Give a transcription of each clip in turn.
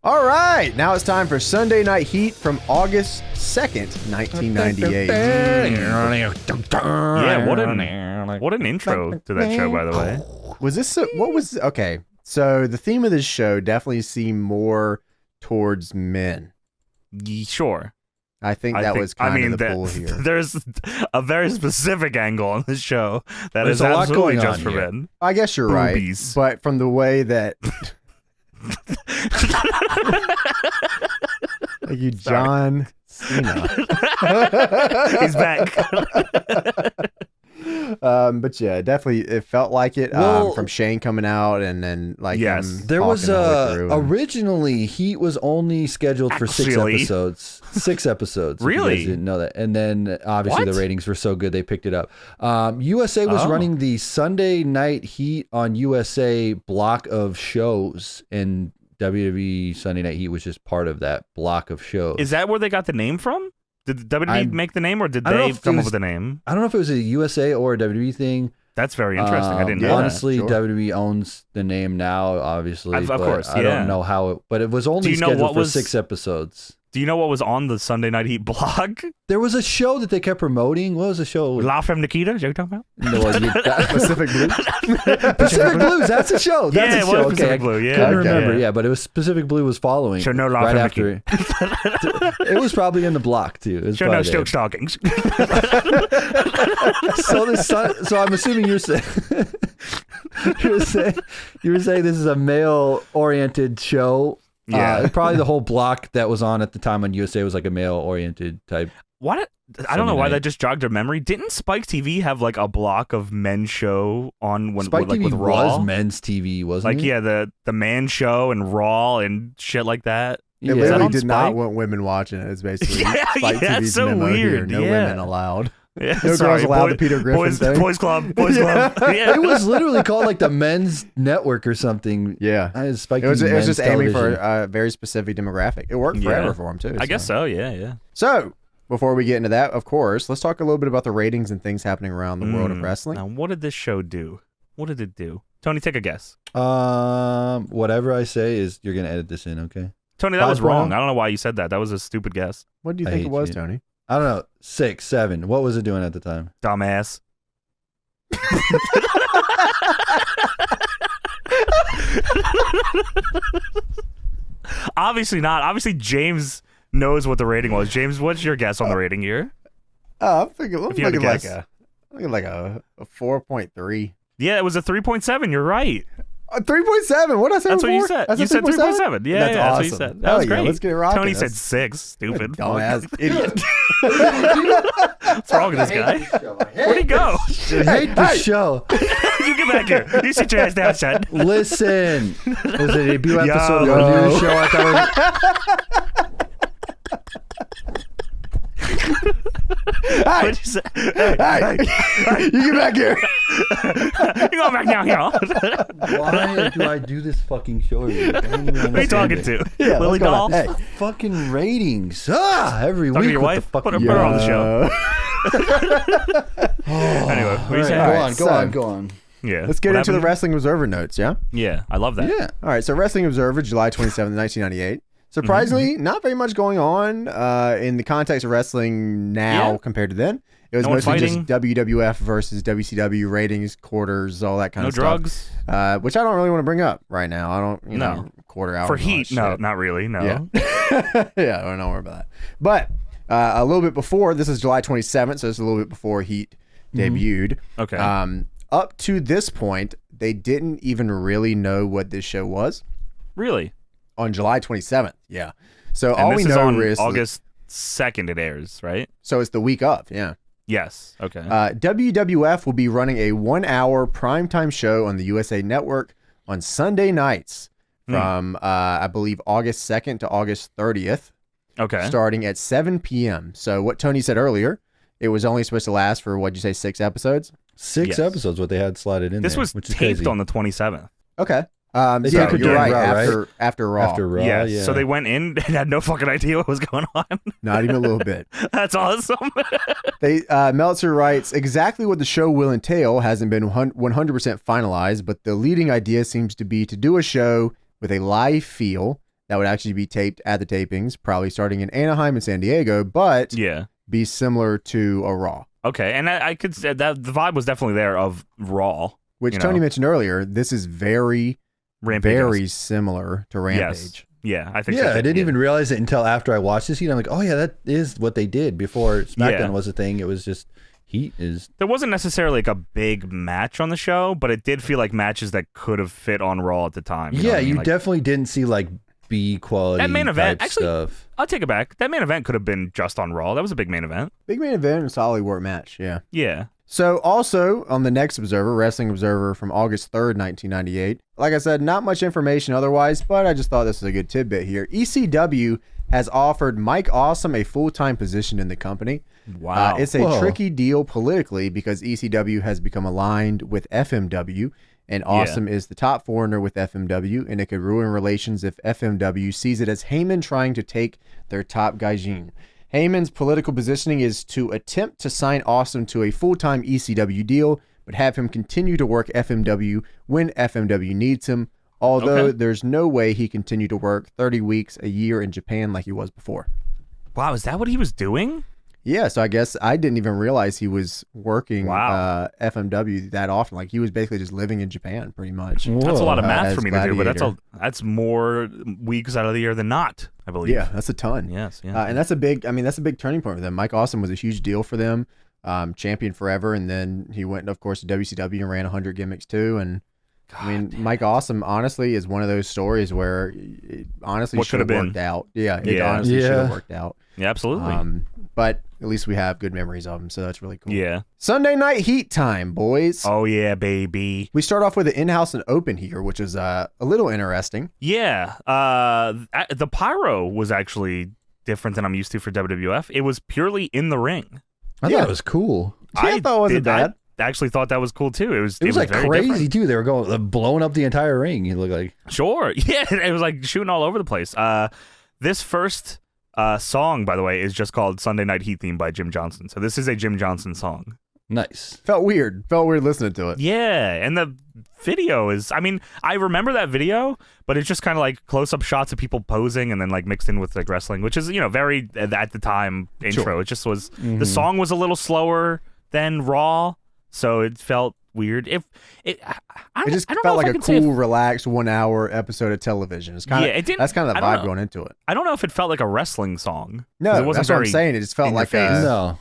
All right, now it's time for Sunday Night Heat from August 2nd, 1998. Yeah, what an intro to that show, by the way. Was this, okay, so the theme of this show definitely seemed more towards men. Sure. I think that was kind of the pull here. There's a very specific angle on this show that There's is a lot absolutely going just on for here. men. I guess you're Boobies. right, but from the way that... Thank you, John Cena. He's back. But yeah, definitely, it felt like it. Well, from Shane coming out and then like yes, him there was talking all the way through and- originally Heat was only scheduled for six Actually? episodes. 6 episodes. if Really? you guys didn't know that. And then obviously What? the ratings were so good they picked it up. USA was running the Sunday Night Heat on USA block of shows, and WWE Sunday Night Heat was just part of that block of shows. Is that where they got the name from? Did WWE make the name, or did I don't know they if it come up was- with the name? I don't know if it was a USA or a WWE thing. That's very interesting. I didn't know yeah. that. Honestly, sure. WWE owns the name now, obviously. Of but course, I yeah. don't know how it, but it was only you know scheduled what for was- 6 episodes. Do you know what was on the Sunday Night Heat blog? There was a show that they kept promoting. What was the show? La Femme Nikita? Is that what you're talking about? No, Pacific Blue. Pacific Blues. That's a show. That's Yeah, a it show. was Pacific Blue, yeah. Couldn't Okay. remember. Yeah, but it was Pacific Blue was following. So no La right Femme after. It was probably in the block too. It was Sure, no probably silk there. stockings. So I'm assuming you're saying you were saying this is a male-oriented show. Yeah. Probably the whole block that was on at the time on USA was like a male-oriented type. What? I don't know why Sunday that night. just jogged a memory. Didn't Spike TV have like a block of men's show on when Spike like TV with Raw? was men's TV, wasn't Like it? yeah, the man show and Raw and shit like that. It Yeah. literally on did not Spike? want women watching it. It's basically Yeah, Spike yeah, TV's it's so memo here. weird, No yeah. women allowed. Yeah, No sorry, girls allowed, the Peter Griffin boys, thing. Boys Club, Boys Club. Yeah. It was literally called like the Men's Network or something. Yeah. Spike It was TV just men's aiming for television. a very specific demographic. It worked Yeah. forever for him, too. I guess so. Yeah. So, before we get into that, of course, let's talk a little bit about the ratings and things happening around the world of wrestling. Now, what did this show do? What did it do? Tony, take a guess. Whatever I say is you're gonna edit this in, okay? Tony, that 5 was wrong. wrong. I don't know why you said that. That was a stupid guess. What do you I think it hate was, you. Tony? I don't know, 6, 7. What was it doing at the time? Dumbass. Obviously not. Obviously, James knows what the rating was. James, what's your guess on the rating here? I'm thinking, If you had to guess. like a 4.3. Yeah, it was a 3.7. You're right. 3.7. What did I say That's what you before? said. I You said 3.7. Yeah, That's that's what awesome. you said. That Hell was yeah, great. let's get it rocking. Tony said That's- 6. Stupid. Dumbass idiot. What's wrong with this guy? Where'd he go? I hate the show. You get back here. You sit your ass down, son. Llisten, it was a debut episode of Yo. a new show. I thought Hey, What'd you say? hey, you get back here. You go back down here. why do I do this fucking show? I don't even Who are you understand talking it. to? Yeah, Lily what's going on? Doll? Hey. Fucking ratings. Every Talking to week your with wife? the fucking Put her on the show. Anyway, what are you saying? All right, Go on. Yeah. Let's get What into the happened? Wrestling Observer notes, yeah? Yeah, I love that. Yeah. All right, so Wrestling Observer, July 27th, 1998. Surprisingly, not very much going on in the context of wrestling now Yeah. compared to then. It was No one mostly just fighting. WWF versus WCW ratings, quarters, all that kind No of drugs. stuff. Which I don't really want to bring up right now. I don't, you know, quarter hour. For Heat, no, not really. No. Yeah. Yeah, I don't know about that. But a little bit before, this is July 27th, so it's a little bit before Heat debuted. Okay. Up to this point, they didn't even really know what this show was Really? on July 27th. Yeah. So And all this we is know on is August 2nd it airs, right? So it's the week of, yeah. Yes. Okay. WWF will be running a 1-hour primetime show on the USA Network on Sunday nights from, I believe, August 2nd to August 30th, okay. starting at 7 p.m. So what Tony said earlier, it was only supposed to last for, what'd you say, 6 episodes? 6 Yes. episodes, what they had slotted in This there, was which is taped crazy. on the 27th. Okay. They Yeah, taped it you're during right. Raw, right? After Raw. After Raw, Yes. yeah. So they went in and had no fucking idea what was going on. Not even a little bit. That's awesome. They Meltzer writes, exactly what the show will entail hasn't been 100% finalized, but the leading idea seems to be to do a show with a live feel that would actually be taped at the tapings, probably starting in Anaheim and San Diego, but be similar to a Raw. Okay, and I could say that the vibe was definitely there of Raw. Which Tony mentioned earlier, this is very similar to Rampage. Yes. Yeah, I think so. Yeah, I didn't even realize it until after I watched this. I'm like, oh, yeah, that is what they did before SmackDown was a thing. It was just Heat is... There wasn't necessarily like a big match on the show, but it did feel like matches that could have fit on Raw at the time. You definitely didn't see like B quality that main event. Actually, stuff. I'll take it back. That main event could have been just on Raw. That was a big main event. Big main event and solid work match, yeah. Yeah. So also on the next Observer, Wrestling Observer from August 3rd, 1998. Like I said, not much information otherwise, but I just thought this was a good tidbit here. ECW has offered Mike Awesome a full-time position in the company. Wow. It's a tricky deal politically because ECW has become aligned with FMW, and Awesome is the top foreigner with FMW, and it could ruin relations if FMW sees it as Heyman trying to take their top gaijin. Heyman's political positioning is to attempt to sign Awesome to a full-time ECW deal, but have him continue to work FMW when FMW needs him, although there's no way he continued to work 30 weeks a year in Japan like he was before. Wow, is that what he was doing? Yeah, so I guess I didn't even realize he was working FMW that often. Like he was basically just living in Japan pretty much. Whoa. That's a lot of math for me to do, but that's more weeks out of the year than not, I believe. Yeah, that's a ton. Yes, and that's a big turning point for them. Mike Awesome was a huge deal for them, champion forever, and then he went, of course, to WCW and ran 100 gimmicks too. And Mike Awesome honestly is one of those stories where it honestly should have worked out. Yeah, it honestly should have worked out. Yeah, absolutely. But at least we have good memories of him, so that's really cool. Yeah. Sunday Night Heat time, boys. Oh, yeah, baby. We start off with the in-house and open here, which is a little interesting. Yeah. The pyro was actually different than I'm used to for WWF. It was purely in the ring. I thought it was cool. I thought it wasn't bad. I actually thought that was cool, too. It was like very crazy, different. too. They were blowing up the entire ring, it looked like. Sure. Yeah, it was like shooting all over the place. This first... song, by the way, is just called Sunday Night Heat Theme by Jim Johnson. So this is a Jim Johnson song. Nice. Felt weird listening to it. Yeah, and the video is, I mean, I remember that video, but it's just kind of like close-up shots of people posing and then like mixed in with like wrestling, which is, very, at the time, intro. Sure. It just was, the song was a little slower than Raw, so it felt weird. It just felt like a cool, relaxed 1 hour episode of television. It's kind of that's kind of the vibe going into it. I don't know if it felt like a wrestling song. No, it wasn't. That's what I'm saying. It just felt like a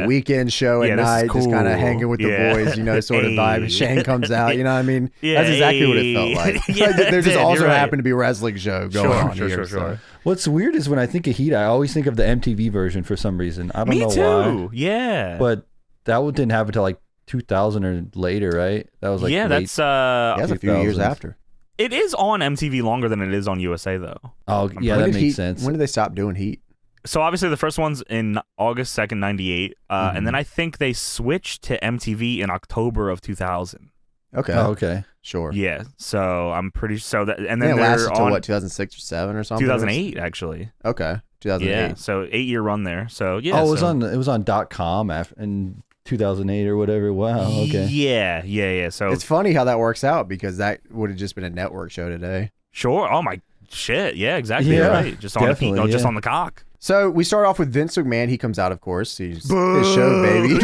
weekend show at night, cool. Just kind of hanging with the boys, sort of vibe. Shane comes out, you know what I mean? Yeah, that's exactly what it felt like. There just also happened to be a wrestling show going on here. Sure. What's weird is when I think of Heat, I always think of the MTV version for some reason. I don't know why. Me too. Yeah. But that didn't happen until like 2000 or later, right? That was like that's a few years after. It is on MTV longer than it is on USA though. Oh yeah, that makes sense. When did they stop doing Heat? So obviously the first one's in August 2nd, 98, and then I think they switched to MTV in October of 2000. Okay. Oh, okay. Sure. Yeah. So I'm pretty sure that, and then it lasted until what, 2006 or 7 or something? 2008 actually. Okay. 2008. Yeah. So 8-year run there. So yeah. Oh, it was on .com in 2008 or whatever. Wow. Okay. Yeah. So it's funny how that works out because that would have just been a network show today. Sure. Oh my shit. Yeah. Exactly. Yeah, right. Just on just on the cock. So we start off with Vince McMahon. He comes out, of course. He's his show, baby.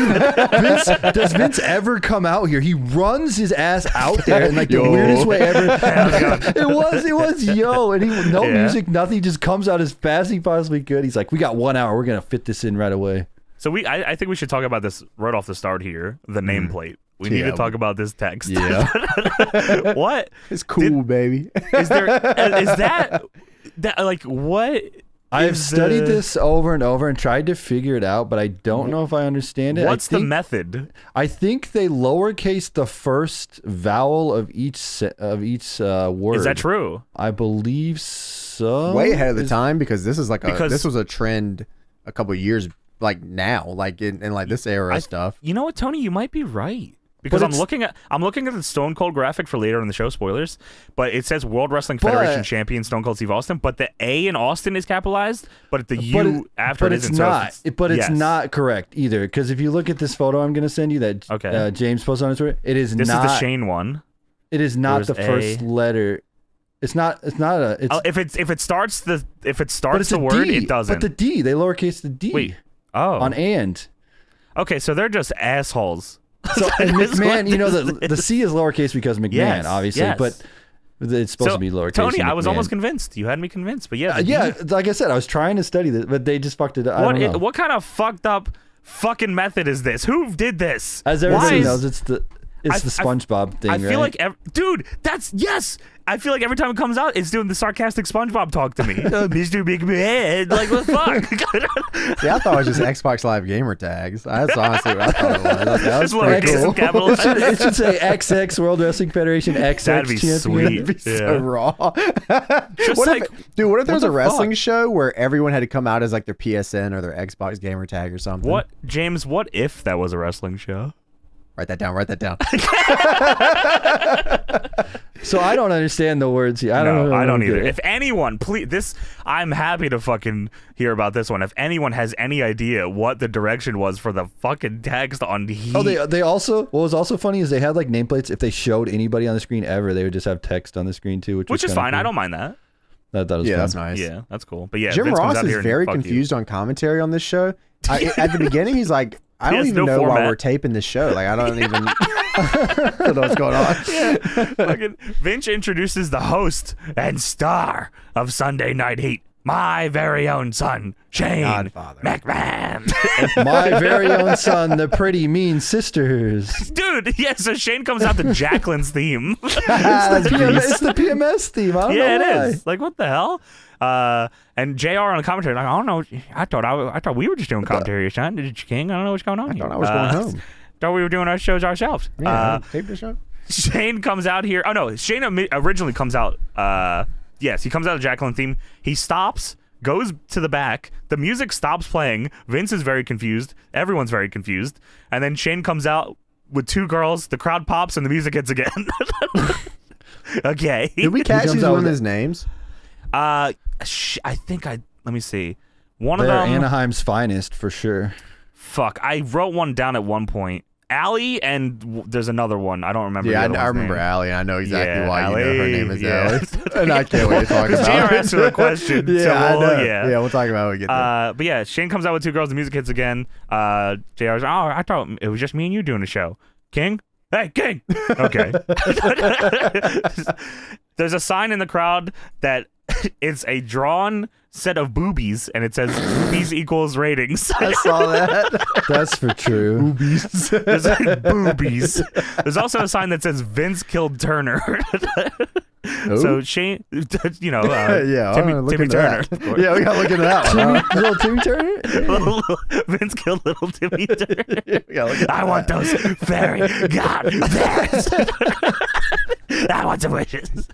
Does Vince ever come out here? He runs his ass out there in like the weirdest way ever. It was yo, and music, nothing. Just comes out as fast as he possibly could. He's like, we got 1 hour. We're gonna fit this in right away. So I think we should talk about this right off the start here. The nameplate. We need to talk about this text. Yeah. What? It's cool, baby. Is that like what? I've studied this over and over and tried to figure it out, but I don't know if I understand it. What's the method? I think they lowercase the first vowel of each word. Is that true? I believe so. Way ahead of the time because this is this was a trend a couple of years like now, like in like this era stuff. You know what, Tony? You might be right. Because I'm looking at the Stone Cold graphic for later in the show, spoilers, but it says World Wrestling Federation Champion Stone Cold Steve Austin, but the A in Austin is capitalized, but the U after it isn't. It's not correct either. Because if you look at this photo I'm going to send you that James posted on his Twitter, it is this not. This is the Shane one. It is not the first letter. It's not a. It's, if it starts the a word, D, it doesn't. But the D, they lowercase the D. Wait. Oh. On and. Okay, so they're just assholes. So and McMahon, you know, the C is lowercase because McMahon, obviously, but it's supposed to be lowercase. Tony, I was almost convinced. You had me convinced, but yeah, like I said, I was trying to study this, but they just fucked it up. What kind of fucked up fucking method is this? Who did this? As everybody knows, it's the SpongeBob thing. I feel right? like, dude, I feel like every time it comes out, it's doing the sarcastic SpongeBob talk to me. Mr. Big Man, like what the fuck? See, I thought it was just Xbox Live gamer tags. That's honestly what I thought it was. That was pretty cool. It should say XX World Wrestling Federation XX That'd be champion. sweet. That'd be so raw. What if there's a wrestling show where everyone had to come out as like their PSN or their Xbox gamer tag or something? What, James? What if that was a wrestling show? Write that down. So I don't understand the words here. I don't either. If anyone, please, I'm happy to fucking hear about this one. If anyone has any idea what the direction was for the fucking text on HeAT. Oh, they also, what was also funny is they had like nameplates. If they showed anybody on the screen ever, they would just have text on the screen too, which is fine. Cool. I don't mind that. That was yeah, fun. that's nice. Yeah, that's cool. But yeah, Jim Vince Ross comes out is here very and confused on commentary on this show. At the beginning, he's like, I don't even know why we're taping this show. Like, I don't even know what's going on. Yeah. Fucking Vince introduces the host and star of Sunday Night HeAT, my very own son, Shane McMahon. My very own son, the Pretty Mean Sisters. Dude, yeah, so Shane comes out to Jacqueline's theme. It's the PMS theme. I don't know why. It is. Like, what the hell? And JR on the commentary, like, I don't know. I thought we were just doing commentary, son. Did you, King? I don't know what's going on here. I thought I was going home. Thought we were doing our shows ourselves. Yeah, tape the show. Shane comes out here. Oh no, Shane originally comes out. Yes, he comes out of Jacqueline theme. He stops, goes to the back. The music stops playing. Vince is very confused. Everyone's very confused. And then Shane comes out with two girls. The crowd pops and the music hits again. Okay. Did we catch these women's names? I think let me see. One They're of them. Anaheim's finest for sure. Fuck, I wrote one down at one point. Allie and there's another one. I don't remember. Yeah, I remember name. Allie. I know exactly why Allie, you know her name is Allie. And I can't wait to talk about JR it. asked her the question. Yeah, so I know. Yeah, we'll talk about it when we get there. But yeah, Shane comes out with two girls. The music hits again. JR's, I thought it was just me and you doing the show. King? Hey, King! Okay. There's a sign in the crowd that it's a drawn set of boobies, and it says boobies equals ratings. I saw that. That's for true. Boobies. There's boobies. There's also a sign that says Vince killed Turner. So Shane, you know, Timmy Turner. Yeah, we gotta look into that one. Little Timmy Turner? Vince killed little Timmy Turner. I that. want those fairy goddammits. I want some wishes.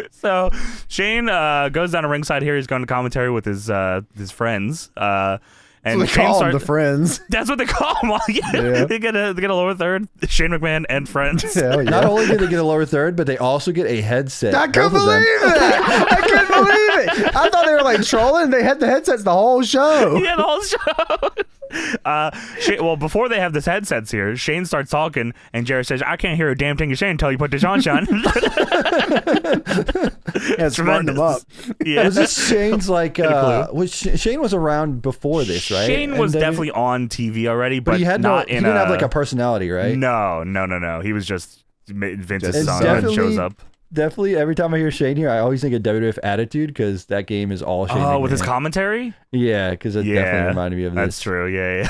So Shane goes down to ringside here. He's going to commentary with his friends. And they call them the friends. That's what they call them. Yeah. They get a lower third. Shane McMahon and friends. Hell yeah. Not only do they get a lower third, but they also get a headset. I couldn't believe that. I couldn't believe it. I thought they were like trolling. They had the headsets the whole show. Yeah, the whole show. Well, before they have this headsets here, Shane starts talking, and Jarrett says, "I can't hear a damn thing you're saying until you put this on, Sean." Yeah, smarten them up. Yeah. Was this Shane's like? Shane was around before this, right? Shane was definitely on TV already, but he had not he didn't have like a personality, right? No. He was just Vince's son that shows up. Definitely, every time I hear Shane here, I always think of WWF Attitude because that game is all Shane. Oh, with his commentary? Yeah, because it definitely reminded me of this. That's true, yeah.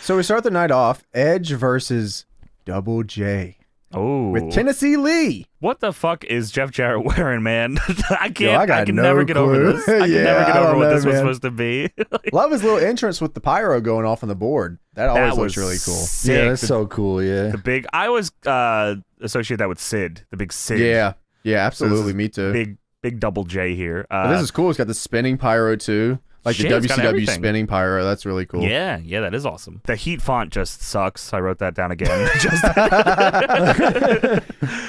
So we start the night off, Edge versus Double J. Oh. With Tennessee Lee. What the fuck is Jeff Jarrett wearing, man? I can no never get over this. I can never get over what this was supposed to be. Love his little entrance with the pyro going off on the board. That always looks really cool. Sick. Yeah, that's so cool, yeah. I always associate that with Sid, the big Sid. Yeah, absolutely. Me too. Big Double J here. This is cool. It's got the spinning pyro too. Like the WCW spinning pyro. That's really cool. Yeah, that is awesome. The HeAT font just sucks. I wrote that down again.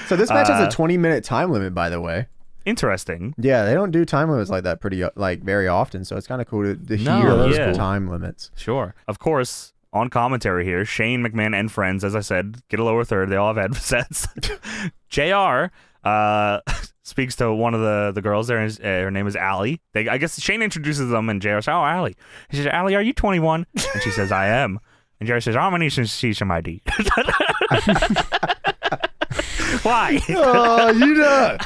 So this match has a 20-minute time limit, by the way. Interesting. Yeah, they don't do time limits like that very often. So it's kind of cool to hear those time limits. Sure. Of course, on commentary here. Shane, McMahon, and friends, as I said, get a lower third. They all have headsets. JR speaks to one of the girls there. Her name is Allie. I guess Shane introduces them, and JR says, "Oh, Allie." He says, "Allie, are you 21?" And she says, "I am." And JR says, "I'm going to need to see some ID." Why? Oh, you know.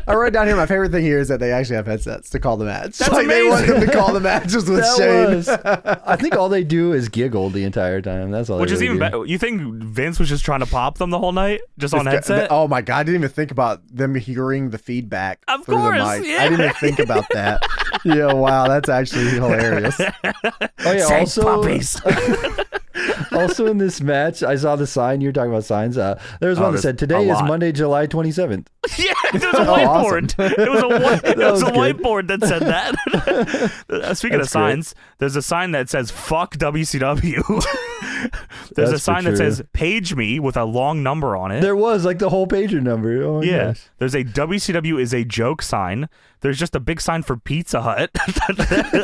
I wrote down here, my favorite thing here is that they actually have headsets to call the match. That's amazing. They want them to call the matches with Shane. I think all they do is giggle the entire time. That's all. Which is really even do. better. You think Vince was just trying to pop them the whole night, just on headset? Oh my God, I didn't even think about them hearing the feedback Of through course, the mic. yeah. I didn't even think about that. Yeah, wow, that's actually hilarious. Oh yeah. Say Also, puppies. also in this match, I saw the sign. You were talking about signs. There was one that said, "Today is Monday, July 27th." Yeah, it was a whiteboard. Awesome. It was a good. whiteboard that said that. Speaking That's of signs, there's a sign that says "Fuck WCW." There's a That's sign for that true. says "Page me" with a long number on it. There was like the whole pager number. Oh my Yeah. gosh. There's a WCW is a joke sign. There's just a big sign for Pizza Hut.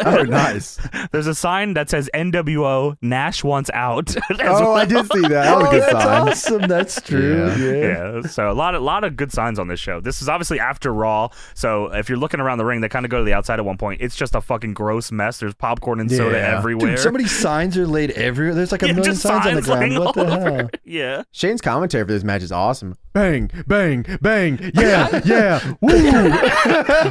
Oh, nice. There's a sign that says NWO Nash wants out. Oh, I did see that. That was a good that's sign. awesome. That's true. Yeah. Yeah, so a lot of good signs on this show. This is obviously after Raw, so if you're looking around the ring, they kind of go to the outside at one point. It's just a fucking gross mess. There's popcorn and soda Yeah. everywhere. Dude, so many signs are laid everywhere. There's like a million just signs on the ground. laying What the all over. hell? Yeah. Shane's commentary for this match is awesome. Bang, bang, bang. Yeah, yeah. Woo.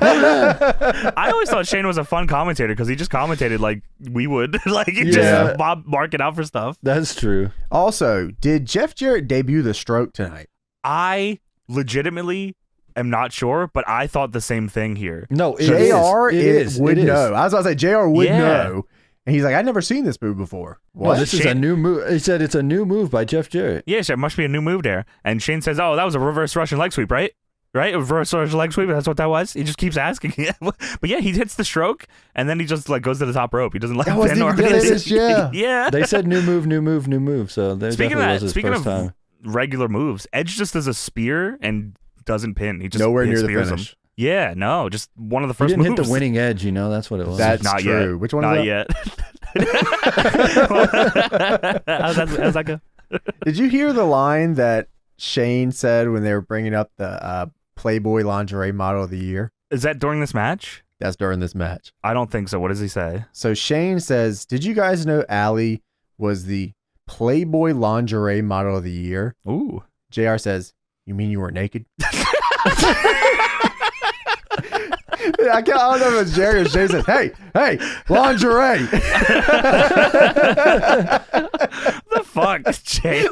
I always thought Shane was a fun commentator because he just commentated like we would. Like he Yeah. just mark it out for stuff. That's true. Also, did Jeff Jarrett debut the stroke tonight? I legitimately am not sure, but I thought the same thing here. No, it JR is. would It is. know. I was about to say, JR would Yeah. know. And he's like, I'd never seen this move before. Well, What? this is a Shane- new move. He said it's a new move by Jeff Jarrett. Yeah, sure, it must be a new move there. And Shane says, "Oh, that was a reverse Russian leg sweep, right? Right? A reverse Russian leg sweep. That's what that was." He just keeps asking. But yeah, he hits the stroke, and then he just like goes to the top rope. He doesn't like That wasn't pin or even anything. this, yeah. Yeah. They said new move, new move, new move. So there Speaking definitely of was that, his speaking first of time. regular moves, Edge just does a spear and doesn't pin. He just Nowhere near the spears him. finish. Yeah, no, just one of the He first didn't moves. hit the winning edge, you know. That's what it was. That's Not true. yet. Which one Not is yet. How's that go? Did you hear the line that Shane said when they were bringing up the Playboy lingerie model of the year? Is that during this match? That's during this match. I don't think so. What does he say? So Shane says, did you guys know Allie was the Playboy lingerie model of the year? Ooh. JR says, you mean you were naked? I don't know if it's Jerry or Shane says, hey, lingerie. The fuck, JR?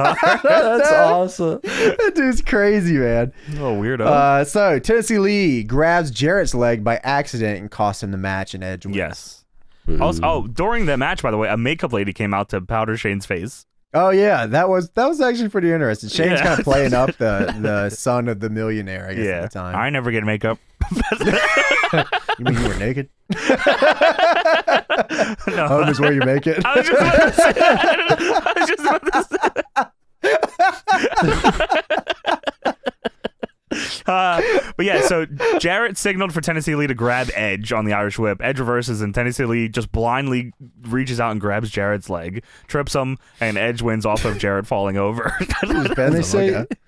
That's awesome. That dude's crazy, man. Oh, weirdo. So Tennessee Lee grabs Jarrett's leg by accident and costs him the match, and Edge wins. Yes. Also, during the match, by the way, a makeup lady came out to powder Shane's face. Oh yeah, that was actually pretty interesting. Shane's Yeah. kind of playing up the son of the millionaire, I guess, Yeah. at the time. I never get makeup. You mean you were naked? No. Home is where you make it. I was just about to say that. I was just about to say but yeah, so Jarrett signaled for Tennessee Lee to grab Edge on the Irish Whip. Edge reverses, and Tennessee Lee just blindly reaches out and grabs Jarrett's leg, trips him, and Edge wins off of Jarrett falling over. And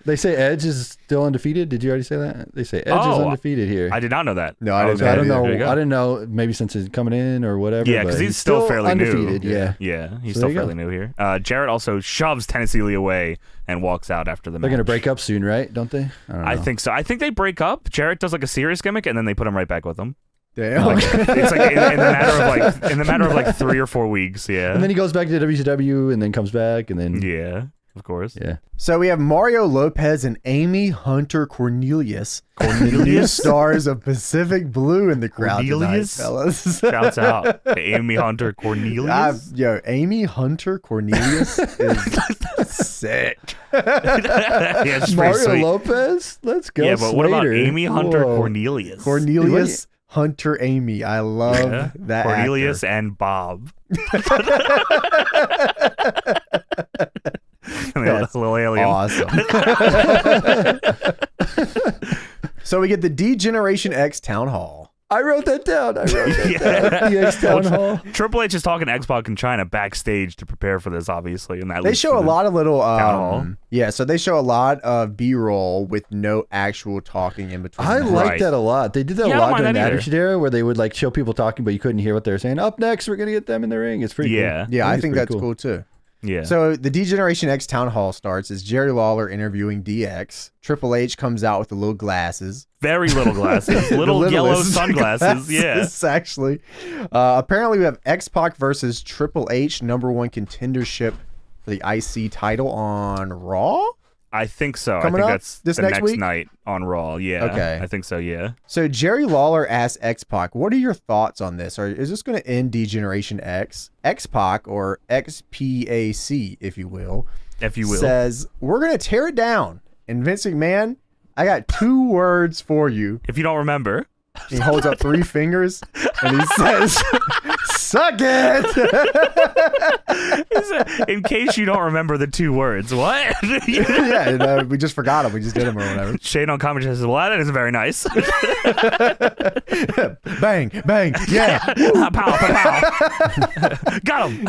they say Edge is still undefeated. Did you already say that? They say Edge is undefeated here. I did not know that. No, I didn't So I don't know. There you go. I didn't know. Maybe since he's coming in or whatever. Yeah, but because he's still fairly undefeated. new. Yeah. Yeah, he's So still there you fairly new here. Jarrett also shoves Tennessee Lee away and walks out after the match. They're gonna break up soon, right? Don't they? I don't know. I think so. I think they break up. Jarrett does like a serious gimmick, and then they put him right back with him. Damn. It's like in the matter of like 3 or 4 weeks. Yeah. And then he goes back to WCW, and then comes back, and then Yeah, of course. yeah. So we have Mario Lopez and Amy Hunter Cornelius, the new stars of Pacific Blue in the crowd Cornelius? tonight, fellas. Shouts out to Amy Hunter Cornelius. Amy Hunter Cornelius is sick. Yeah, it's pretty Mario sweet. Lopez. Let's go. Yeah, but what about Slater. Amy Hunter Whoa. Cornelius? Cornelius Hunter Amy. I love Yeah. that Cornelius actor. and Bob. That's little alien. Awesome. So we get the D-Generation X Town Hall. I wrote that down. The X Town Hall. Triple H is talking to X-Pac in China backstage to prepare for this, obviously. And that they show a lot of little hall. so they show a lot of B-roll with no actual talking in between. I like that a lot. They did that a lot during the Attitude Era, where they would like show people talking, but you couldn't hear what they were saying. Up next, we're gonna get them in the ring. It's pretty cool. Yeah, I think that's cool too. Yeah. So the D-Generation X Town Hall starts as Jerry Lawler interviewing DX. Triple H comes out with the little glasses. Very little glasses. Little yellow sunglasses. Yeah. Actually. Apparently we have X-Pac versus Triple H, #1 contendership for the IC title on Raw? I think so. Coming I think up that's this the next week? night on Raw. Yeah. Okay. I think so, yeah. So Jerry Lawler asks X-Pac, what are your thoughts on this? Or is this going to end D-Generation X? X-Pac, or XPAC, if you will, says, we're going to tear it down. And Vince McMahon, I got 2 words for you. If you don't remember. He holds up 3 fingers and he says, suck it. He said, in case you don't remember the 2 words. What? Yeah, we just forgot them. We just did them or whatever. Shane on commentary says, well, that isn't very nice. Bang, bang, yeah. Pow, pow, pow. Got him.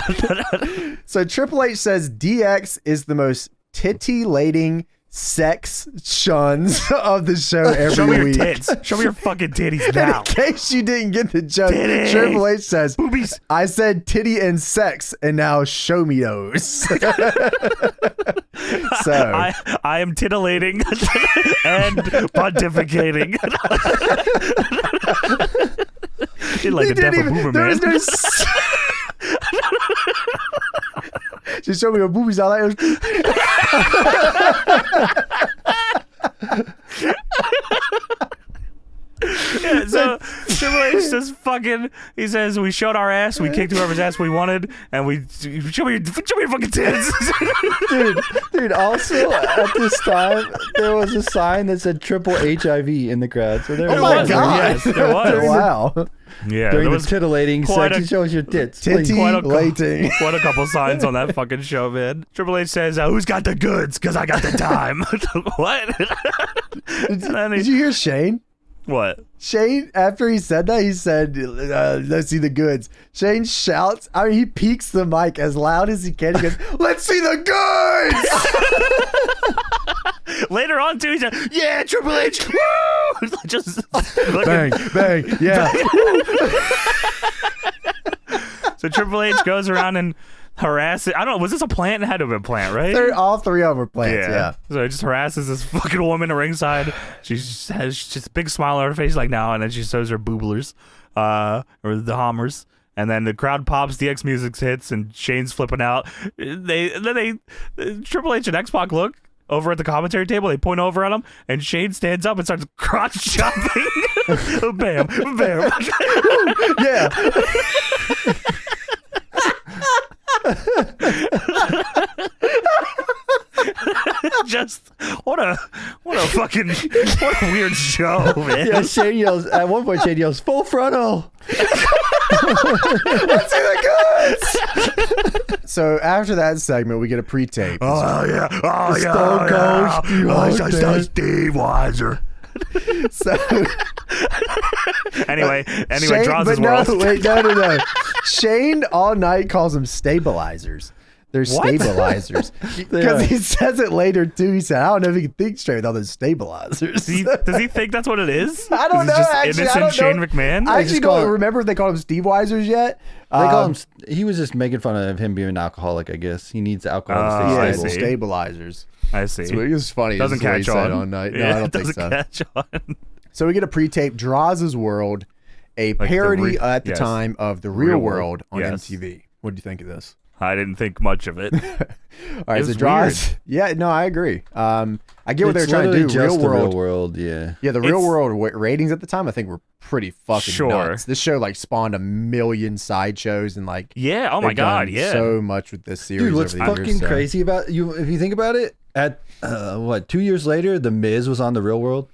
So Triple H says DX is the most titillating sex shuns of the show every Show me week. your tits. Show me your fucking titties now. In case you didn't get the joke, Titties. Triple H says, Boobies. I said titty and sex, and now show me those. So I am titillating and pontificating. You're like a deaf boomer, man. Just show me your boobies. I like those. Yeah, so Triple H just fucking, he says, we showed our ass, we kicked whoever's ass we wanted, and we show me your fucking tits. Dude, also at this time, there was a sign that said triple HIV in the crowd. So there Oh my was. God. Yes, there was. Wow. Yeah, During there the was tittillating quite sex, he shows your tits. Titty-lating. quite a couple signs on that fucking show, man. Triple H says, who's got the goods? Because I got the time. What? Did you hear Shane? What? Shane, after he said that, he said, let's see the goods. Shane shouts, I mean, he peeks the mic as loud as he can. He goes, let's see the goods! Later on, too, he said, yeah, Triple H, woo! Just Bang, bang, yeah. So Triple H goes around and harasses. I don't know. Was this a plant? It had to have been a plant, right? All 3 of them were plants, yeah. So he just harasses this fucking woman at ringside. She has just a big smile on her face, like now, and then she shows her booblers, or the Hammers. And then the crowd pops, DX music hits, and Shane's flipping out. Triple H and X-Pac look over at the commentary table. They point over at him, and Shane stands up and starts crotch chopping. Bam, bam. Yeah. Just what a weird show, man. Yeah, Shane yells, at one point Shane yells, full frontal. Let's see the goods! So after that segment, we get a pre-tape. Oh yeah, oh Stone Cold Steve Weiser. So anyway, Shane, Droz but his world. No. Shane all night calls them stabilizers. They're stabilizers. Because he says it later too. He said, I don't know if he can think straight without those stabilizers. Does he think that's what it is? I don't know. Just Actually, innocent I don't know. Shane McMahon? I actually don't remember if they called him Steve Weisers yet. They call him. He was just making fun of him being an alcoholic. I guess he needs alcohol to I stay see. stable. Stabilizers. I see. So it was funny. Doesn't This is what catch he said on. all night. No, Yeah, I don't think doesn't so. catch on. So we get a pre-tape Droz's World, a Like parody at the yes. time of the Real World on yes. MTV. What do you think of this? I didn't think much of it. All right, It so was Droz. Yeah, no, I agree. I get what they're trying to do. Just Real the World. Real World, yeah. Yeah, the Real It's- World ratings at the time, I think, were pretty fucking Sure. nuts. This show like spawned a million sideshows and like Yeah. Oh my they've God. done Yeah. so much with this series. Dude, what's over the years, fucking so. crazy about you? If you think about it, at 2 years later, The Miz was on the Real World.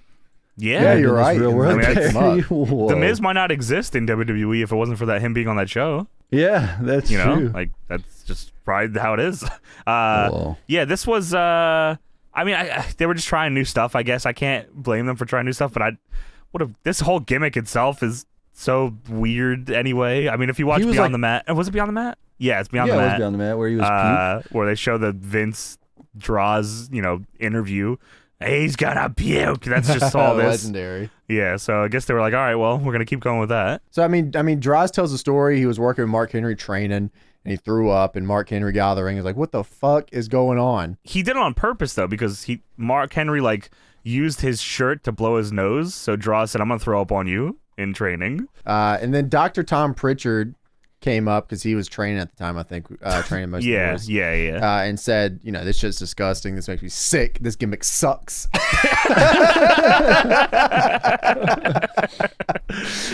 Yeah. Yeah, Doing you're this right. Real And World they picked him parody. up. Whoa. The Miz might not exist in WWE if it wasn't for that him being on that show. Yeah, that's You know, true. like that's just probably how it is. Whoa. Yeah, this was. I mean, they were just trying new stuff. I guess I can't blame them for trying new stuff, but this whole gimmick itself is so weird anyway. I mean, if you watch Beyond the Mat, was it Beyond the Mat? Yeah, it's Beyond the Mat. Yeah, it was Beyond the Mat where he was where they show the Vince Droz, interview. He's gonna puke. That's just all this. Legendary. Yeah, so I guess they were like, all right, well, we're gonna keep going with that. So I mean, Droz tells the story. He was working with Mark Henry training, and he threw up, and Mark Henry got out of the ring. He's like, "What the fuck is going on?" He did it on purpose though, because Mark Henry used his shirt to blow his nose. So Droz said, "I'm gonna throw up on you in training." And then Dr. Tom Pritchard came up because he was training at the time, I think, training most of the boys. Yeah. And said, this shit's disgusting. This makes me sick. This gimmick sucks.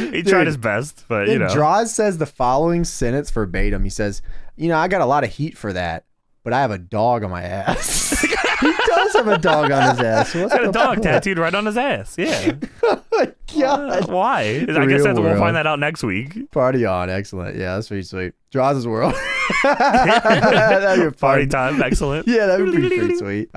He tried his best, but Droz says the following sentence verbatim. He says, I got a lot of heat for that, but I have a dog on my ass. He does have a dog on his ass. He's got a dog tattooed right on his ass. Yeah. Oh my God. Why? I guess we'll find that out next week. Party on. Excellent. Yeah, that's pretty sweet. Droz's World. That'd be Party time. Excellent. Yeah, that would be pretty sweet.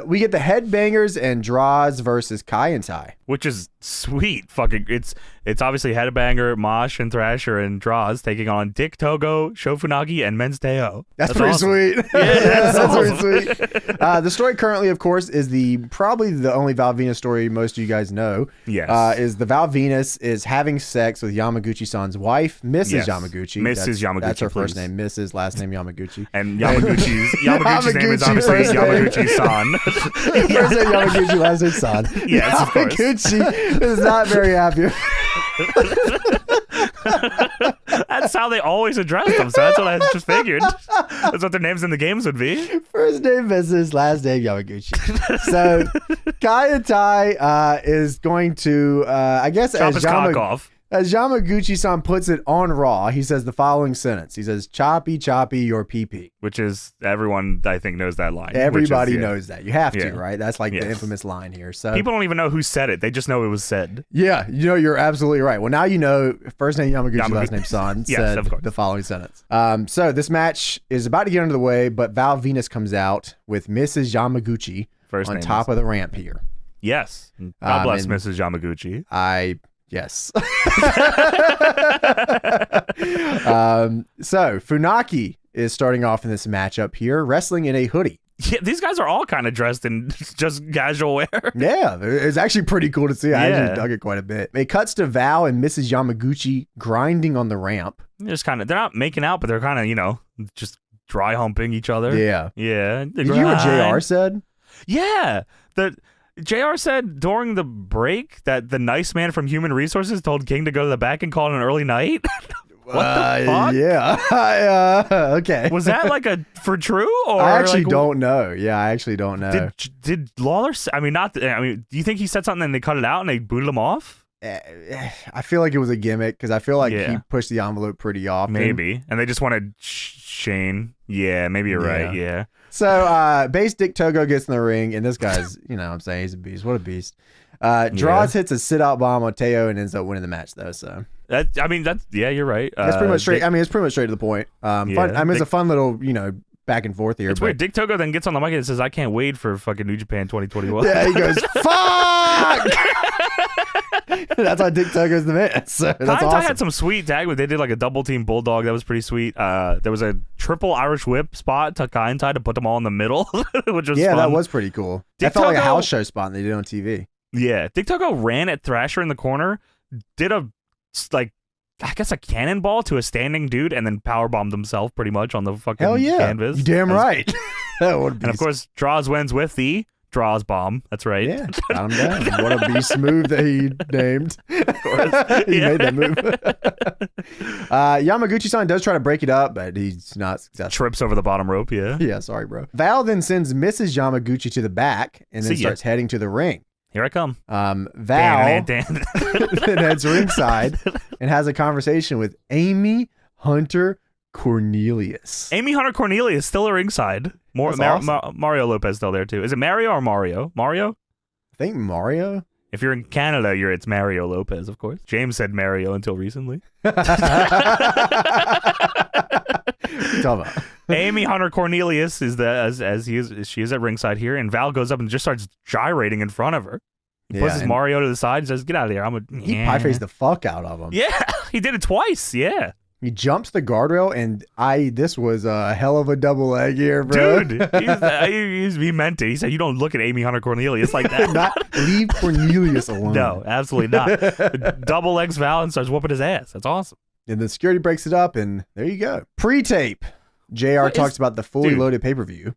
We get the Headbangers and Droz versus Kai and Tai. Which is sweet. Fucking, it's obviously Headbanger, Mosh, and Thrasher and Droz taking on Dick Togo, Shofunagi, and Men's Teo. That's pretty awesome. Sweet. Yeah, that's awesome. pretty sweet. The story currently, of course, is probably the only Val Venus story most of you guys know. Yes. Is the Val Venus is having sex with Yamaguchi-san's wife, Mrs. Yamaguchi. Yamaguchi. That's her first name. Mrs. Last name Yamaguchi. And Yamaguchi's name is obviously Yamaguchi-san. First name Yamaguchi, last name San. Yes, of course. Yamaguchi is not very happy. That's how they always address them, so that's what I just figured. That's what their names in the games would be. First name Mrs., last name Yamaguchi. So Kai and Tai is going to, I guess, chop his cock off. As Yamaguchi-san puts it on Raw, he says the following sentence. He says, "Choppy, choppy, your pee-pee." Which is, everyone, I think, knows that line. Everybody knows that. You have to, right? That's like the infamous line here. So people don't even know who said it. They just know it was said. Yeah, you're absolutely right. Well, now you know, first name Yamaguchi, last name San said the following sentence. So this match is about to get under the way, but Val Venus comes out with Mrs. Yamaguchi on top of the ramp here. Yes. God bless Mrs. Yamaguchi. Yes. So Funaki is starting off in this matchup here, wrestling in a hoodie. Yeah, these guys are all kind of dressed in just casual wear. Yeah, it's actually pretty cool to see. I actually dug it quite a bit. It cuts to Val and Mrs. Yamaguchi grinding on the ramp. They're not making out, but they're kind of, just dry humping each other. Yeah. Yeah. Did you hear what JR said? Yeah. JR said during the break that the nice man from Human Resources told King to go to the back and call it an early night. What the fuck? Yeah. Okay. Was that for true? Or I actually don't know. Yeah, I actually don't know. Did Lawler? Do you think he said something and they cut it out and they booted him off? I feel like it was a gimmick because I feel like he pushed the envelope pretty often. Maybe, and they just wanted Shane. Yeah, maybe you're right. Yeah. So base Dick Togo gets in the ring, and this guy's, what I'm saying, he's a beast. What a beast. Droz hits a sit-out bomb on Teo and ends up winning the match, though. So you're right. That's pretty much straight. It's pretty much straight to the point. Fun. It's a fun little, back and forth here. It's weird. Dick Togo then gets on the mic and says, "I can't wait for fucking New Japan 2021." Yeah, he goes, "Fuck!" That's why Dick Togo's the man. So that's awesome. had some sweet tag. They did a double team bulldog. That was pretty sweet. There was a triple Irish whip spot to Kai and Tai to put them all in the middle, which was fun. That was pretty cool. That felt like a house show spot they did on TV. Yeah, Dick Togo ran at Thrasher in the corner, did a cannonball to a standing dude, and then powerbombed himself pretty much on the fucking canvas. You damn right. And of course, Droz wins with the Droz bomb. That's right. Yeah, got him down. What a beast move that he named. Of course, he made that move. Yamaguchi-san does try to break it up, but he's not successful. Trips over the bottom rope. Yeah. Yeah. Sorry, bro. Val then sends Mrs. Yamaguchi to the back and then starts heading to the ring. Here I come. Val then heads ringside and has a conversation with Amy Hunter Cornelius. Amy Hunter Cornelius still at ringside. Awesome. Mario Lopez still there too. Is it Mario or Mario? Mario? I think Mario. If you're in Canada, it's Mario Lopez, of course. James said Mario until recently. Amy Hunter Cornelius is she is at ringside here, and Val goes up and just starts gyrating in front of her. He pushes Mario to the side and says, "Get out of here." He pie-faced the fuck out of him. Yeah, he did it twice. Yeah. He jumps the guardrail, and this was a hell of a double leg here, bro. Dude, he meant it. He said, "You don't look at Amy Hunter Cornelius like that." Not leave Cornelius alone. No, absolutely not. Double legs Val and starts whooping his ass. That's awesome. And then security breaks it up, and there you go. Pre-tape. JR talks about the fully loaded pay-per-view.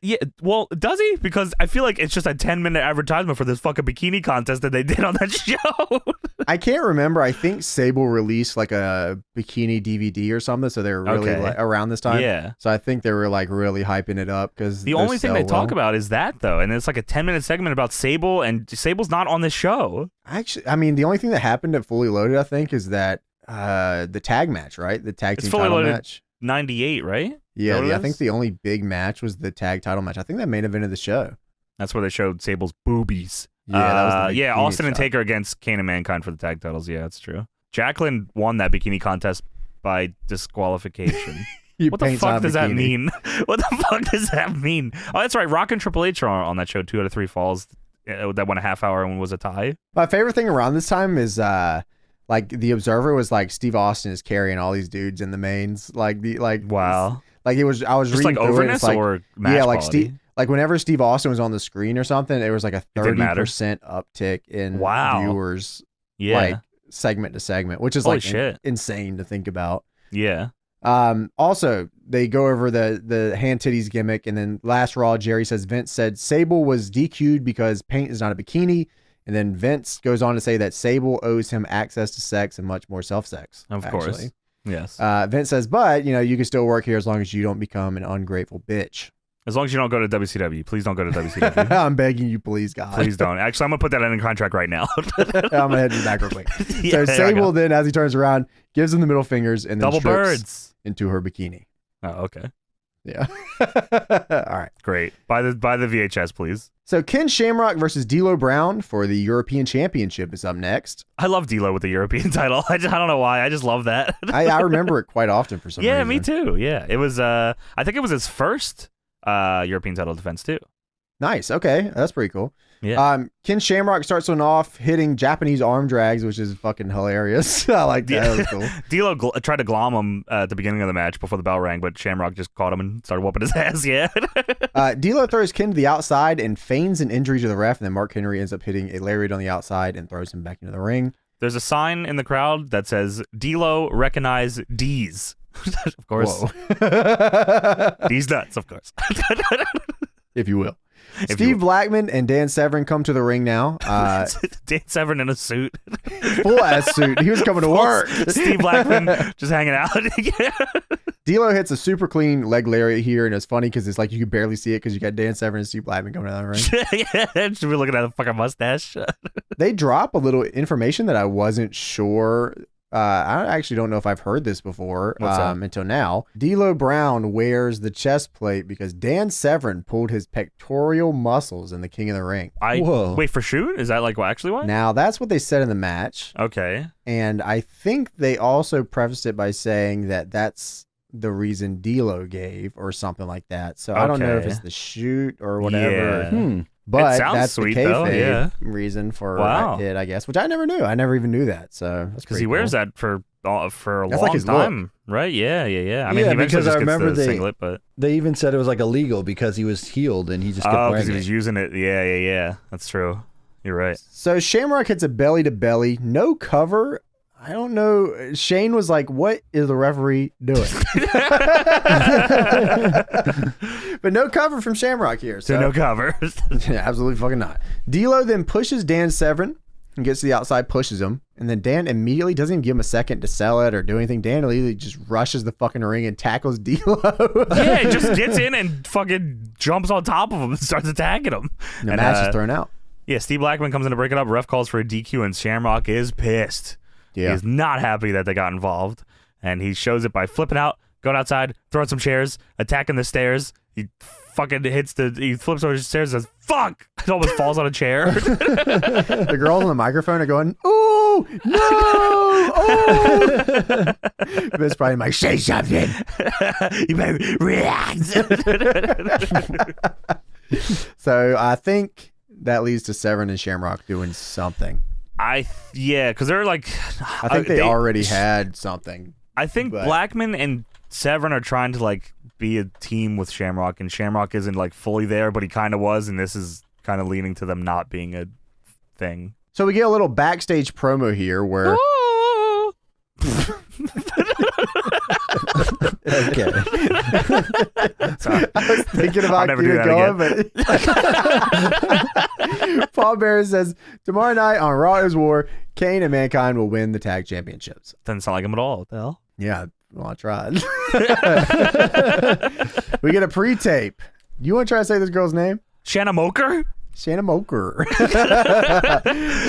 Yeah, well, does he? Because I feel like it's just a 10-minute advertisement for this fucking bikini contest that they did on that show. I can't remember. I think Sable released like a bikini DVD or something, so they were really around this time. Yeah. So I think they were like really hyping it up because the only thing they talk about is that though, and it's like a 10-minute segment about Sable, and Sable's not on this show. Actually, I mean, the only thing that happened at Fully Loaded, I think, is that the tag match, right? The tag team title match. 98, right? Yeah, I think the only big match was the tag title match. I think that main event of the show. That's where they showed Sable's boobies. Yeah, that was the Austin and shot. Taker against Kane and Mankind for the tag titles. Yeah, that's true. Jacqueline won that bikini contest by disqualification. What the fuck does that mean? What the fuck does that mean? Oh, that's right. Rock and Triple H are on that show. 2 out of 3 falls. That went a half hour and was a tie. My favorite thing around this time is like the Observer was like Steve Austin is carrying all these dudes in the mains. Wow. Like I was just reading like overness or match like quality? Steve, like whenever Steve Austin was on the screen or something, there was like a 30% uptick in viewers. Yeah. Like segment to segment, which is Holy like shit. insane to think about. Yeah. Also, they go over the hand titties gimmick, and then last Raw, Jerry says Vince said Sable was DQ'd because paint is not a bikini. And then Vince goes on to say that Sable owes him access to sex and much more self-sex. Of course. Yes. Vince says, but, you can still work here as long as you don't become an ungrateful bitch. As long as you don't go to WCW. Please don't go to WCW. I'm begging you, please, God. Please don't. Actually, I'm going to put that in a contract right now. I'm going to head back real quick. So Sable then, as he turns around, gives him the middle fingers and then double strips birds into her bikini. Oh, okay. Yeah. All right. Great. Buy the VHS, please. So Ken Shamrock versus D'Lo Brown for the European Championship is up next. I love D'Lo with the European title. I don't know why. I just love that. I remember it quite often for some reason. Yeah, me too. Yeah. It was I think it was his first European title defense too. Nice. Okay. That's pretty cool. Yeah. Ken Shamrock starts one off hitting Japanese arm drags, which is fucking hilarious. I like that. That was cool. D'Lo tried to glom him at the beginning of the match before the bell rang, but Shamrock just caught him and started whooping his ass. Yeah. D'Lo throws Ken to the outside and feigns an injury to the ref, and then Mark Henry ends up hitting a lariat on the outside and throws him back into the ring. There's a sign in the crowd that says, D'Lo recognize D's. Of course. D's nuts, of course. If you will. Steve Blackman and Dan Severn come to the ring now. Dan Severn in a suit. Full ass suit. He was coming to work. Steve Blackman just hanging out. D'Lo hits a super clean leg lariat here, and it's funny because it's like you can barely see it because you got Dan Severn and Steve Blackman coming down the ring. Yeah, just be looking at a fucking mustache. They drop a little information that I wasn't sure. I actually don't know if I've heard this before until now. D'Lo Brown wears the chest plate because Dan Severn pulled his pectoral muscles in the King of the Ring. Whoa. Wait, for shoot? Is that like actually why? Now, that's what they said in the match. Okay. And I think they also prefaced it by saying that that's the reason D'Lo gave or something like that. So I don't know if it's the shoot or whatever. Yeah. But sounds that's sweet, the though, kayfabe reason for it, I guess, which I never knew. I never even knew that. So that's because he wears that for a long like his time, look. right? Yeah. I mean, he because I remember singlet, but they even said it was like illegal because he was healed and he just kept wearing because he was using it. Yeah. That's true. You're right. So Shamrock hits a belly to belly, no cover. I don't know. Shane was like, what is the referee doing? But no cover from Shamrock here. So no cover. Yeah, absolutely fucking not. D'Lo then pushes Dan Severn and gets to the outside, pushes him. And then Dan immediately doesn't even give him a second to sell it or do anything. Dan immediately just rushes the fucking ring and tackles D'Lo. Yeah, he just gets in and fucking jumps on top of him and starts attacking him. And the match is thrown out. Yeah, Steve Blackman comes in to break it up. Ref calls for a DQ and Shamrock is pissed. Yeah. He's not happy that they got involved. And he shows it by flipping out, going outside, throwing some chairs, attacking the stairs. He fucking he flips over the stairs and says, fuck! It almost falls on a chair. The girls on the microphone are going, ooh, no! Oh! Vince probably like, say something. You better react. So I think that leads to Severn and Shamrock doing something. because they're like, I think they already had something. I think Blackman and Severn are trying to like be a team with Shamrock, and Shamrock isn't like fully there, but he kind of was, and this is kind of leaning to them not being a thing. So we get a little backstage promo here where. Okay. Sorry. I was thinking about going, but Paul Bearer says tomorrow night on Raw is War, Kane and Mankind will win the tag championships. Doesn't sound like him at all. What the hell? Yeah, well, I tried. We get a pre-tape. You want to try to say this girl's name? Shanna Moker? Shanna Moker.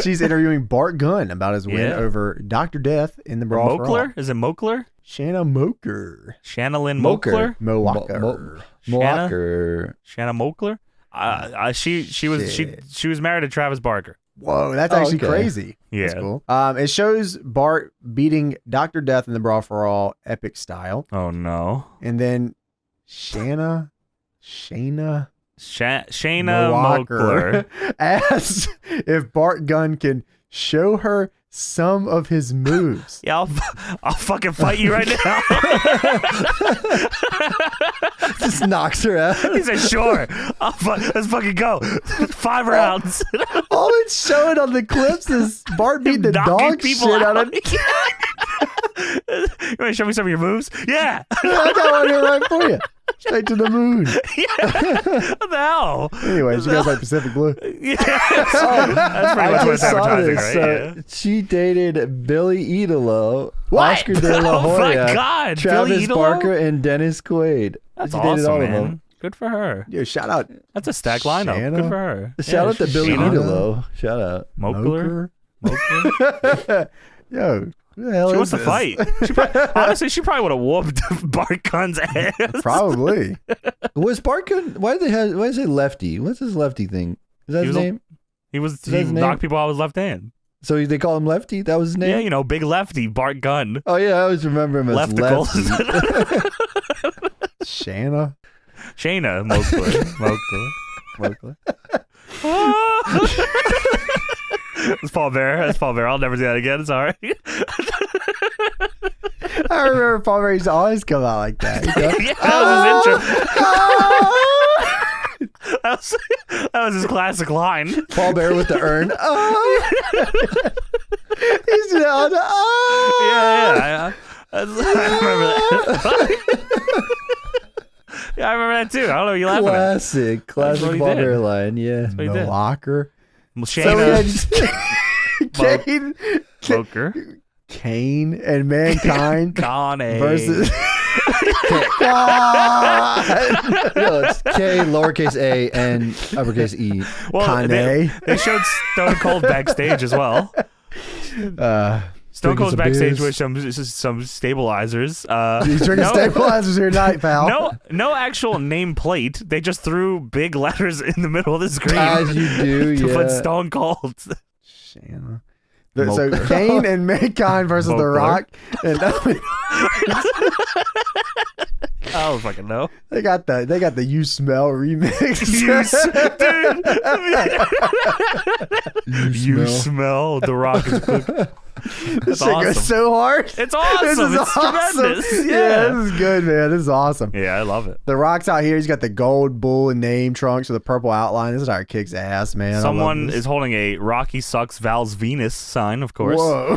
She's interviewing Bart Gunn about his win over Dr. Death in the Brawl for All. Mokler? Is it Mokler? Shanna Moker. Shannalyn Mokler? Mowaker. Shanna Mokler? She was married to Travis Barker. Whoa, that's actually crazy. Yeah. That's cool. It shows Bart beating Dr. Death in the Brawl for All epic style. Oh no. And then Shayna Mokler asks if Bart Gunn can show her some of his moves. Yeah, I'll fucking fight you right now. Just knocks her out. He said, sure. Let's fucking go. 5 rounds. All it's showing on the clips is Bart beating the dog shit out of You want to show me some of your moves? Yeah. I got one here right for you. Straight to the moon. Yeah. What the hell? Anyways, you guys like Pacific Blue? Yeah. That's pretty much what it's advertising, right? Yeah. She dated Billy Idolo, What? Oscar De La Hoya, Oh my God, Travis Billy Idolo? Barker, and Dennis Quaid. That's she dated awesome, all man. of them. Good for her. Yo, shout out. That's a stacked lineup. Shanna? Good for her. Shout out to Billy Shanna. Idolo. Shout out. Mokler. Yo, who the hell She is wants to this? fight. Honestly, she probably would have whooped Bart Gunn's ass. Probably. Was Bart Gunn? Why did they say lefty? What's his lefty thing? Is that his name? He that his knocked name? people out with his left hand. So they call him lefty? That was his name? Yeah, you know, big lefty, Bart Gunn. Oh yeah, I always remember him as Lefticles. lefty. Shayna. Shayna Mokler. That's Paul Bear. I'll never do that again. Sorry. I remember Paul Bear used to always come out like that. Yeah, that was his intro. That was his classic line. Paul Bear with the urn. Oh. He's doing all the Yeah. I remember that. Yeah, I remember that too. I don't know what you're laughing at. Classic what he Paul did. Bear line. Yeah. What he the did. locker. Shayna Kane, Kane and Mankind Connie versus No, it's K, lowercase a, and uppercase E. Well, they showed Stone Cold backstage as well. Stone Cold's backstage with some stabilizers. He's drinking stabilizers here tonight, pal. No actual name plate. They just threw big letters in the middle of the screen. As you do, to yeah. put Stone Cold. Shanna. So Kane and Mankind versus The Rock. And I don't fucking know. They got the You Smell remix. You smell The Rock is cooking. This shit goes so hard. It's awesome. This is It's awesome. tremendous. Yeah, this is good, man. This is awesome. Yeah, I love it. The Rock's out here. He's got the gold bull and name trunks with a purple outline. This is how it kicks ass, man. Someone is holding a Rocky Sucks Val's Venus sign, of course. Whoa.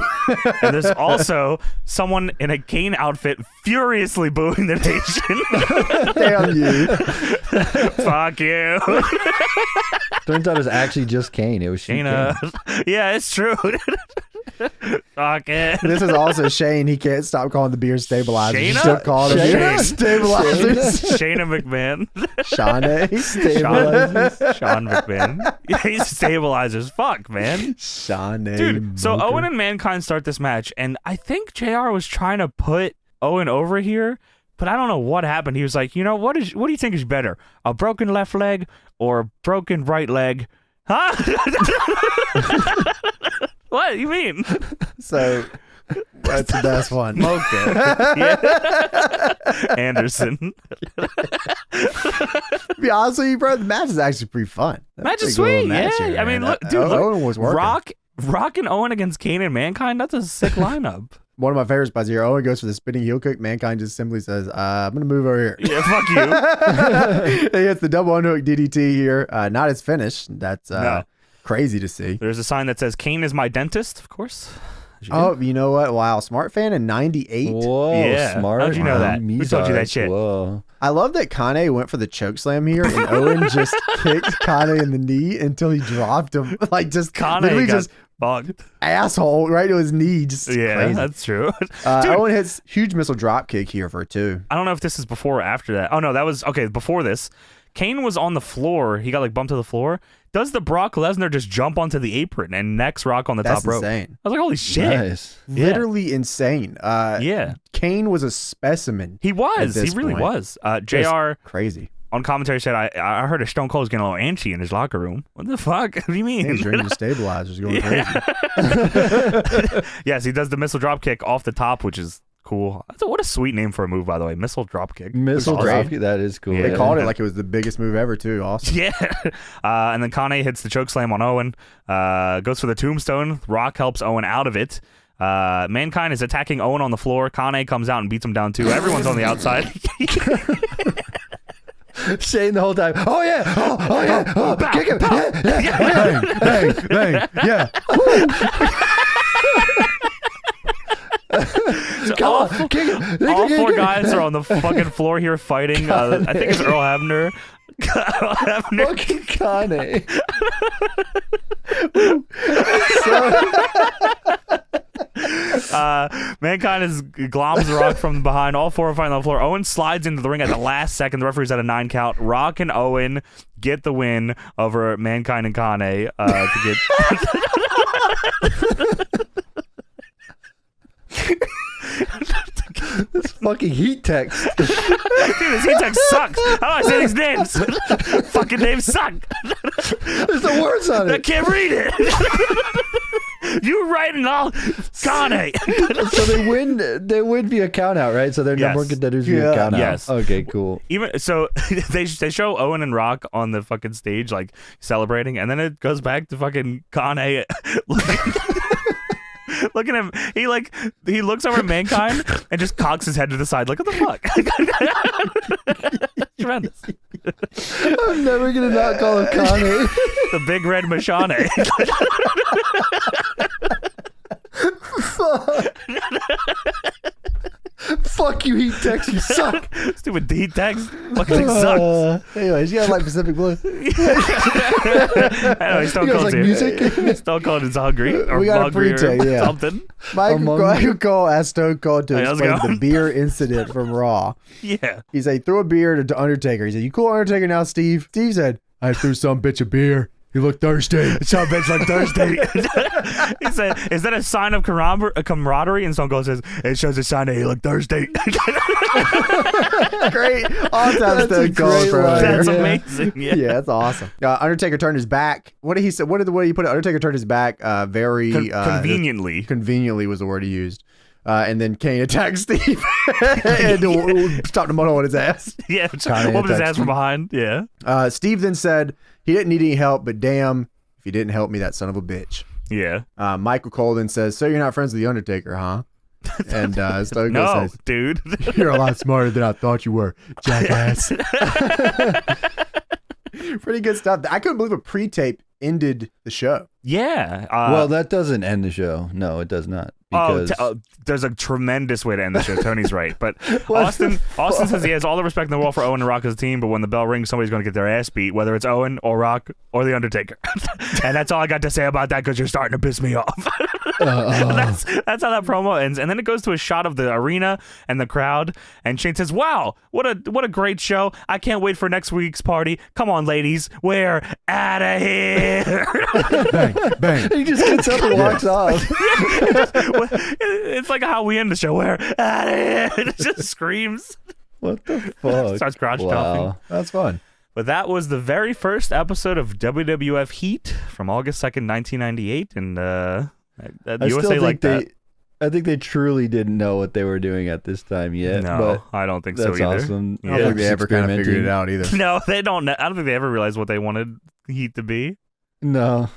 And there's also someone in a Kane outfit furiously booing the nation. Damn you. Fuck you. Turns out it was actually just Kane. It was Shayna. Yeah, it's true. Fuck it. This is also Shane. He can't stop calling the beer stabilizers. He Shayna? still calling them Shayna? stabilizers. Shayna McMahon. Shawnee. Stabilizers. Sean McMahon. Yeah, he's stabilizers. Fuck, man. Shawnee. Dude, so Moker. Owen and Mankind start this match, and I think JR was trying to put Owen over here, but I don't know what happened. He was like, what do you think is better? A broken left leg or a broken right leg? Huh? What do you mean? So that's the best one. Mocha. Yeah. Anderson. To be honest with you, bro, the match is actually pretty fun. That's Match a is pretty sweet. cool match Yeah. here, I mean, man. look, dude, Owen was working. Rock Rock and Owen against Kane and Mankind. That's a sick lineup. One of my favorite spots here. Owen goes for the spinning heel kick. Mankind just simply says, I'm going to move over here. Yeah, fuck you. He hits the double underhook DDT here. Not his finish. That's crazy to see. There's a sign that says, Kane is my dentist, of course. Oh, you know what? Wow. Smart fan in 98. Whoa, Yeah. smart. How'd you know that? Who told you that shit? Whoa. I love that Kane went for the choke slam here, and Owen just kicked Kane in the knee until he dropped him. Like, just Kane literally got just bugged. asshole right to his knee. Just Yeah, crazy. that's true. Owen hits huge missile drop kick here for 2. I don't know if this is before or after that. Oh, no, that was, okay, before this. Kane was on the floor. He got, like, bumped to the floor. Does the Brock Lesnar just jump onto the apron and necks Rock on the That's top rope? insane. I was like, holy shit. Nice. Yeah. Literally insane. Yeah. Kane was a specimen. He was. At He this really point. was. Just JR crazy. on commentary said, I heard a Stone Cold was getting a little antsy in his locker room. What the fuck? What do you mean? He's drinking stabilizers, going crazy. Yes, he does the missile drop kick off the top, which is cool. What a sweet name for a move, by the way. Missile drop kick. Missile Awesome. drop kick, that is cool. They Yeah. called it like it was the biggest move ever, too. Awesome. Yeah. And then Kane hits the choke slam on Owen. Goes for the tombstone. Rock helps Owen out of it. Mankind is attacking Owen on the floor. Kane comes out and beats him down too. Everyone's on the outside. Shane the whole time. Oh yeah. Oh yeah. Oh, kick him. Yeah. Bang, yeah. So Come all on. Kick him. all Kick four him. guys are on the fucking floor here fighting. I think it's Earl Hebner. Earl Hebner. Fucking Kane. Mankind is gloms Rock from behind. All four are fighting on the floor. Owen slides into the ring at the last second. The referee's at a 9 count. Rock and Owen get the win over Mankind and Kane to get. This fucking heat text. Dude, this heat text sucks. How do I say these names? Fucking names suck. There's no words on I it. can't read it. You write it all. Kane. So they win via count out, right? So they're number one contenders via Yeah. count out. Yes. Okay, cool. Even so, they show Owen and Rock on the fucking stage like celebrating, and then it goes back to fucking Kane. Look at him. He looks over at Mankind and just cocks his head to the side. Like, what the fuck? Tremendous. I'm never gonna not call him Kane. The big red Mashane. Fuck you, heat text. You suck. Stupid D text. Fucking thing sucks. Anyways, you got like Pacific Blue. Anyway, Stone You guys Cold's like here. music? Stone Cold is hungry. Or We got a hungry or pre-tape, yeah. something. Michael Cole asked Stone Cold to Hey, how's it explain the going? beer incident from Raw. Yeah. He said, he threw a beer to Undertaker. He said, you cool, Undertaker, now, Steve? Steve said, I threw some bitch a beer. He looked thirsty. Some bitch looked thirsty. He said, is that a sign of camaraderie? And Stone Cold says, it shows a sign that he looked thirsty. Great. All time That's a Stone Cold great for line. That's Yeah. amazing. Yeah. Yeah, that's awesome. Undertaker turned his back. What did he say? What did he put it? Undertaker turned his back very Conveniently. conveniently was the word he used. And then Kane attacked Steve and stopped him on his ass. Yeah. Kanye What was his attacked ass from behind? Yeah. Steve then said he didn't need any help, but damn, if you didn't help me, that son of a bitch. Yeah. Michael Cole then says, so you're not friends with the Undertaker, huh? And Stone Cold No, says, dude. you're a lot smarter than I thought you were, jackass. Pretty good stuff. I couldn't believe a pre-tape ended the show. Yeah. Well, that doesn't end the show. No, it does not. Because There's a tremendous way to end the show. Tony's right. But Austin says he has all the respect in the world for Owen and Rock as a team, but when the bell rings, somebody's going to get their ass beat, whether it's Owen or Rock or The Undertaker. And that's all I got to say about that because you're starting to piss me off. That's how that promo ends. And then it goes to a shot of the arena and the crowd. And Shane says, wow, what a great show. I can't wait for next week's party. Come on, ladies. We're out of here. Bang, bang. he just gets up and walks off. It's like how we end the show. We're out of here. It just screams. What the fuck? Starts crotch Wow. chopping. That's fun. But that was the very first episode of WWF HeAT from August 2nd, 1998. And I USA still like think that. I think they truly didn't know what they were doing at this time yet. No, but I don't think so that's either. awesome. I don't think they ever kind of figured it Experimenting. out either. No, they don't. I don't think they ever realized what they wanted HeAT to be. No.